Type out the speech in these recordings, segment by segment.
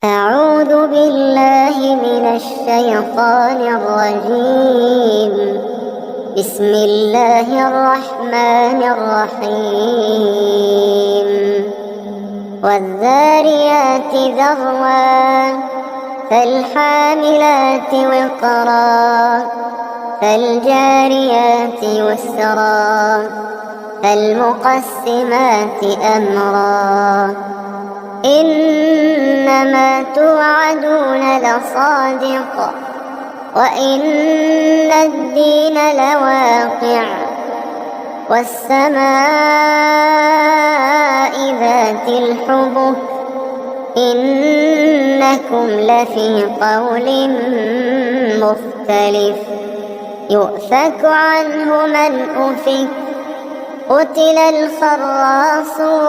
أعوذ بالله من الشيطان الرجيم. بسم الله الرحمن الرحيم. والذاريات ذروا فالحاملات وقرا فالجاريات يسرا فالمقسمات أمرا إنما توعدون لصادق وإن الدين لواقع والسماء ذات الحبك إنكم لفي قول مختلف يؤفك عنه من أفك قتل الخراصون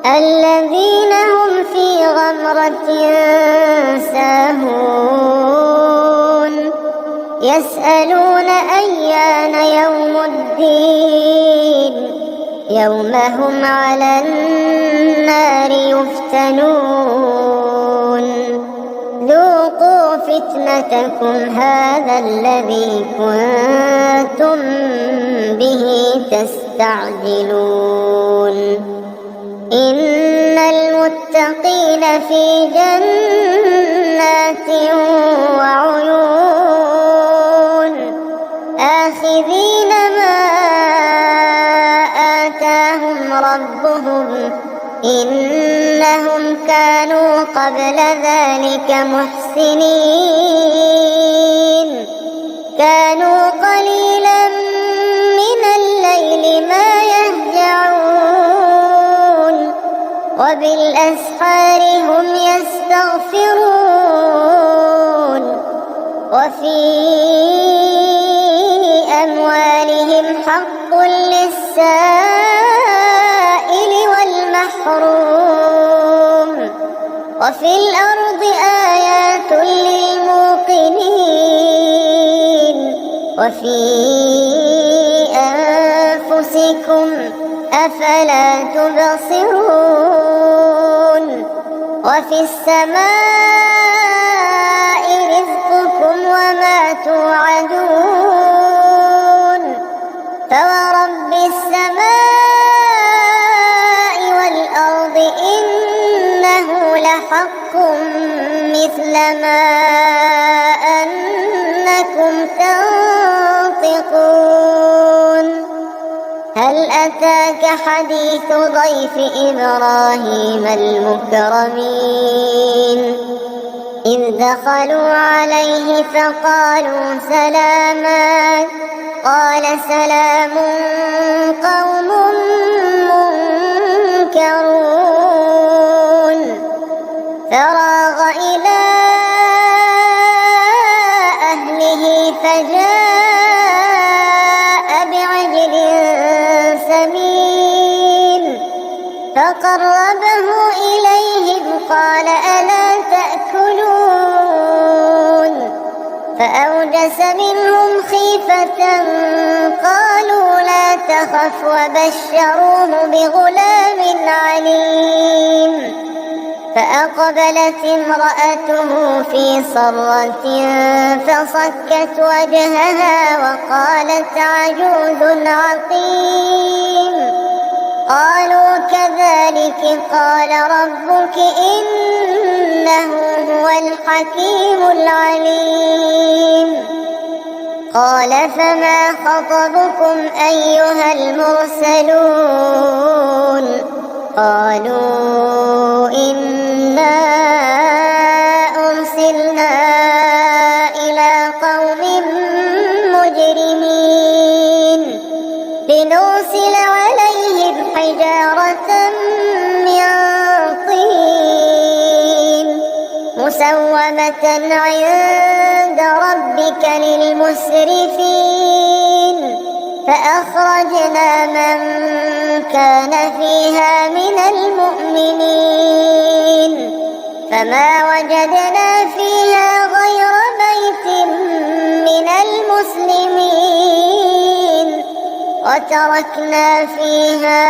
الذين هم في غمرة ساهون يسألون أيان يوم الدين يوم هم على النار يفتنون ذوقوا فتنتكم هذا الذي كنتم به تستعجلون إن المتقين في جنات وعيون آخذين ما آتاهم ربهم إنهم كانوا قبل ذلك محسنين كانوا قليلا من الليل ما يهجعون وبالأسحار هم يستغفرون وفي أموالهم حق للسائل والمحروم وفي الأرض آيات للموقنين وفي أنفسكم أفلا تبصرون وفي السماء رزقكم وما توعدون فورب السماء والأرض إنه لحق مثل ما أنكم تنطقون هل أتاك حديث ضيف إبراهيم المكرمين إذ دخلوا عليه فقالوا سلاما قال سلام قوم منكرون فراغ إلى أهله فجاء بعجل سمين فقربه إليهم قال ألا تأكلون فأوجس منهم خيفة قالوا لا تخف وبشروه بغلام عليم فأقبلت امرأته في صرة فصكت وجهها وقالت عجوز عقيم قالوا كذلك قال ربك إنه هو الحكيم العليم قال فما خطبكم أيها المرسلون قالوا إنا أرسلنا إلى قوم مجرمين لنرسل عليهم حجارة من طين مسومة عند ربك للمسرفين فأخرجنا من كان فيها من المؤمنين فما وجدنا فيها غير بيت من المسلمين وتركنا فيها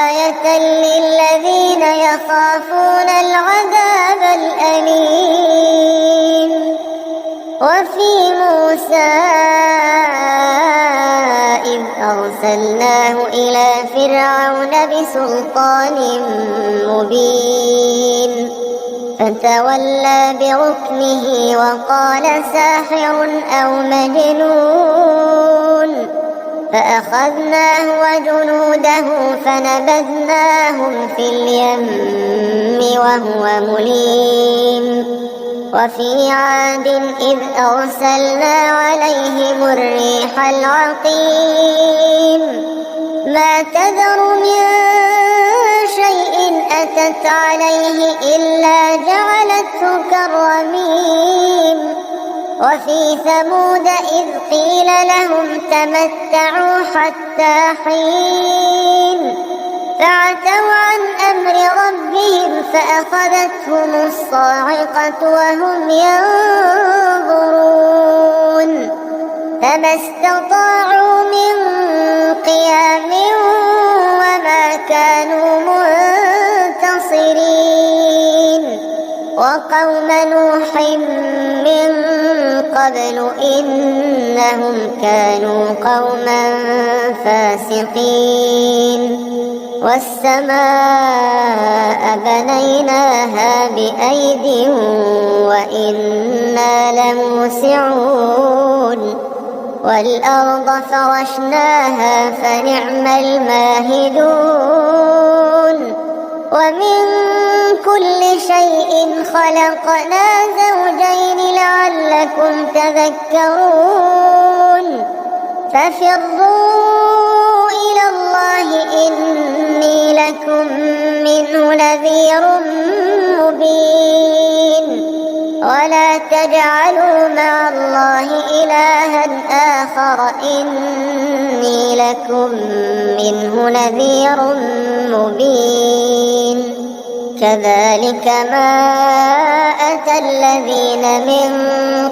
آية للذين الذين يخافون العذاب الأليم. وفي موسى إذ أرسلناه إلى فرعون بسلطان مبين فتولى بركنه وقال ساحر أو مجنون فأخذناه وجنوده فنبذناهم في اليم وهو مليم. وفي عاد إذ أرسلنا عليهم الريح العقيم ما تذر من شيء أتت عليه إلا جعلته كالرميم. وفي ثمود إذ قيل لهم تمتعوا حتى حين فعتوا عن أمر ربهم فأخذتهم الصاعقة وهم ينظرون فما استطاعوا من قيام وما كانوا منتصرين. وقوم نوح من قبل إنهم كانوا قوما فاسقين. والسماء بنيناها بأيد وإنا لموسعون والأرض فرشناها فنعم الماهدون. ومن كل شيء خلقنا زوجين لعلكم تذكرون. ففروا إلى الله إني لكم منه نذير مبين. ولا تجعلوا مع الله إلها آخر إني لكم منه نذير مبين. كذلك ما أتى الذين من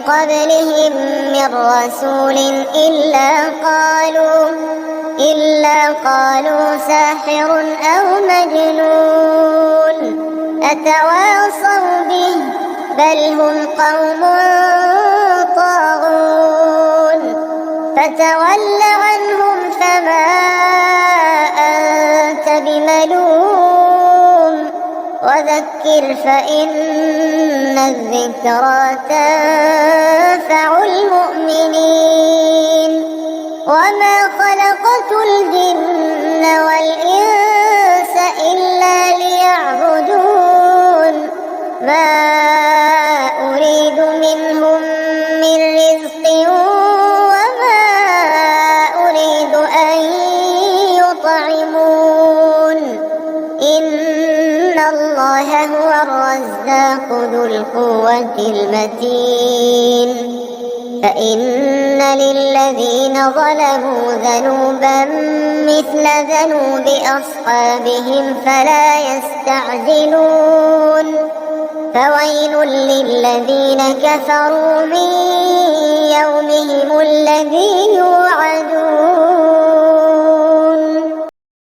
قبلهم من رسول إلا قالوا ساحر أو مجنون أتواصوا به بل هم قوم طاغون. فتول عنهم فما أنت بملوم وذكر فإن الذكرى تنفع المؤمنين. وما خلقت الجن والإنس إلا ليعبدون ما أريد منهم من رزق وما أريد أن يطعمون إن الله هو الرزاق ذو القوة المتين. فإن للذين ظلموا ذنوبا مثل ذنوب أصحابهم فلا يستعجلون. فويل للذين كفروا من يومهم الذي يوعدون.